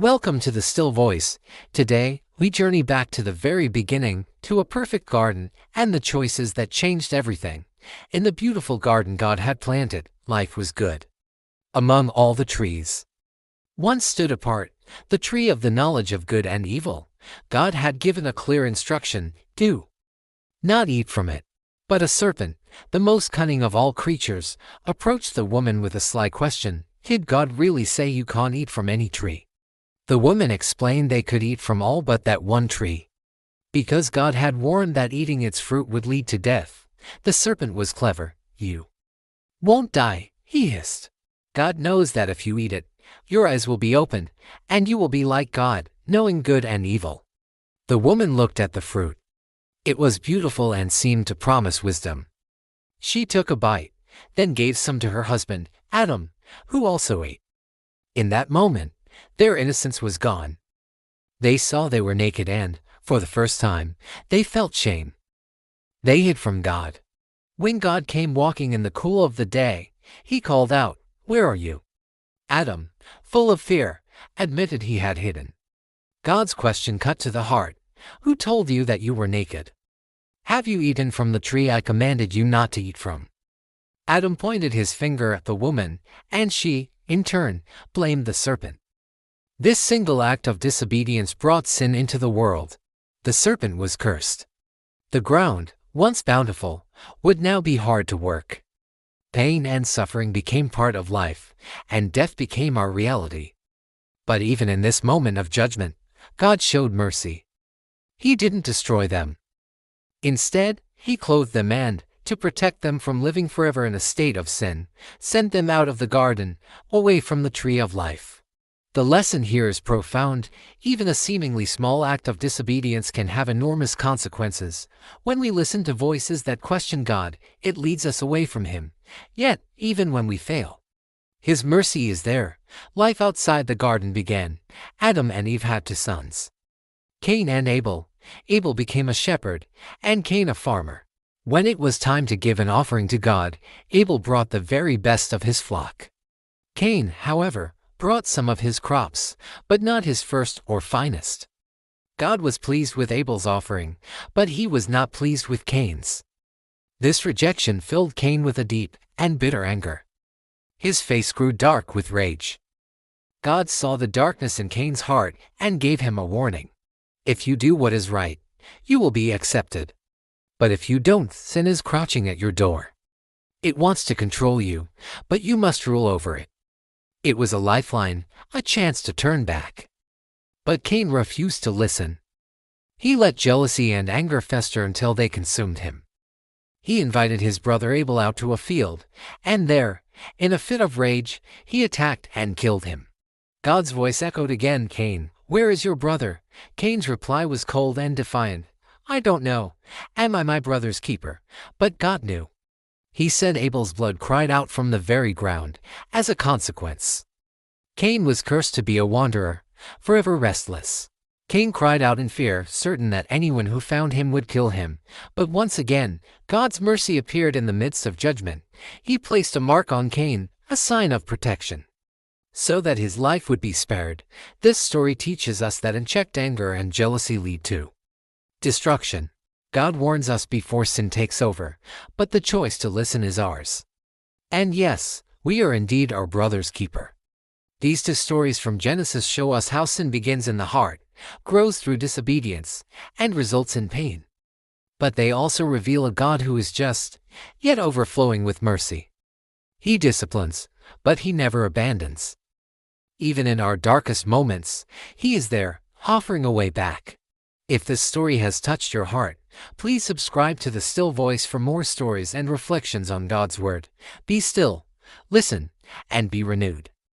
Welcome to the Still Voice. Today, we journey back to the very beginning, to a perfect garden, and the choices that changed everything. In the beautiful garden God had planted, life was good. Among all the trees, one stood apart, the tree of the knowledge of good and evil. God had given a clear instruction: do not eat from it. But a serpent, the most cunning of all creatures, approached the woman with a sly question: did God really say you can't eat from any tree? The woman explained they could eat from all but that one tree, because God had warned that eating its fruit would lead to death. The serpent was clever. You won't die, he hissed. God knows that if you eat it, your eyes will be opened, and you will be like God, knowing good and evil. The woman looked at the fruit. It was beautiful and seemed to promise wisdom. She took a bite, then gave some to her husband, Adam, who also ate. In that moment, their innocence was gone. They saw they were naked and, for the first time, they felt shame. They hid from God. When God came walking in the cool of the day, he called out, "Where are you?" Adam, full of fear, admitted he had hidden. God's question cut to the heart: who told you that you were naked? Have you eaten from the tree I commanded you not to eat from? Adam pointed his finger at the woman, and she, in turn, blamed the serpent. This single act of disobedience brought sin into the world. The serpent was cursed. The ground, once bountiful, would now be hard to work. Pain and suffering became part of life, and death became our reality. But even in this moment of judgment, God showed mercy. He didn't destroy them. Instead, he clothed them and, to protect them from living forever in a state of sin, sent them out of the garden, away from the tree of life. The lesson here is profound. Even a seemingly small act of disobedience can have enormous consequences. When we listen to voices that question God, it leads us away from Him. Yet, even when we fail, His mercy is there. Life outside the garden began. Adam and Eve had two sons, Cain and Abel. Abel became a shepherd, and Cain a farmer. When it was time to give an offering to God, Abel brought the very best of his flock. Cain, however, brought some of his crops, but not his first or finest. God was pleased with Abel's offering, but he was not pleased with Cain's. This rejection filled Cain with a deep and bitter anger. His face grew dark with rage. God saw the darkness in Cain's heart and gave him a warning. If you do what is right, you will be accepted. But if you don't, sin is crouching at your door. It wants to control you, but you must rule over it. It was a lifeline, a chance to turn back. But Cain refused to listen. He let jealousy and anger fester until they consumed him. He invited his brother Abel out to a field, and there, in a fit of rage, he attacked and killed him. God's voice echoed again: "Cain, where is your brother?" Cain's reply was cold and defiant: "I don't know. Am I my brother's keeper?" But God knew. He said Abel's blood cried out from the very ground. As a consequence, Cain was cursed to be a wanderer, forever restless. Cain cried out in fear, certain that anyone who found him would kill him. But once again, God's mercy appeared in the midst of judgment. He placed a mark on Cain, a sign of protection, so that his life would be spared. This story teaches us that unchecked anger and jealousy lead to destruction. God warns us before sin takes over, but the choice to listen is ours. And yes, we are indeed our brother's keeper. These two stories from Genesis show us how sin begins in the heart, grows through disobedience, and results in pain. But they also reveal a God who is just, yet overflowing with mercy. He disciplines, but He never abandons. Even in our darkest moments, He is there, offering a way back. If this story has touched your heart, please subscribe to The Still Voice for more stories and reflections on God's Word. Be still, listen, and be renewed.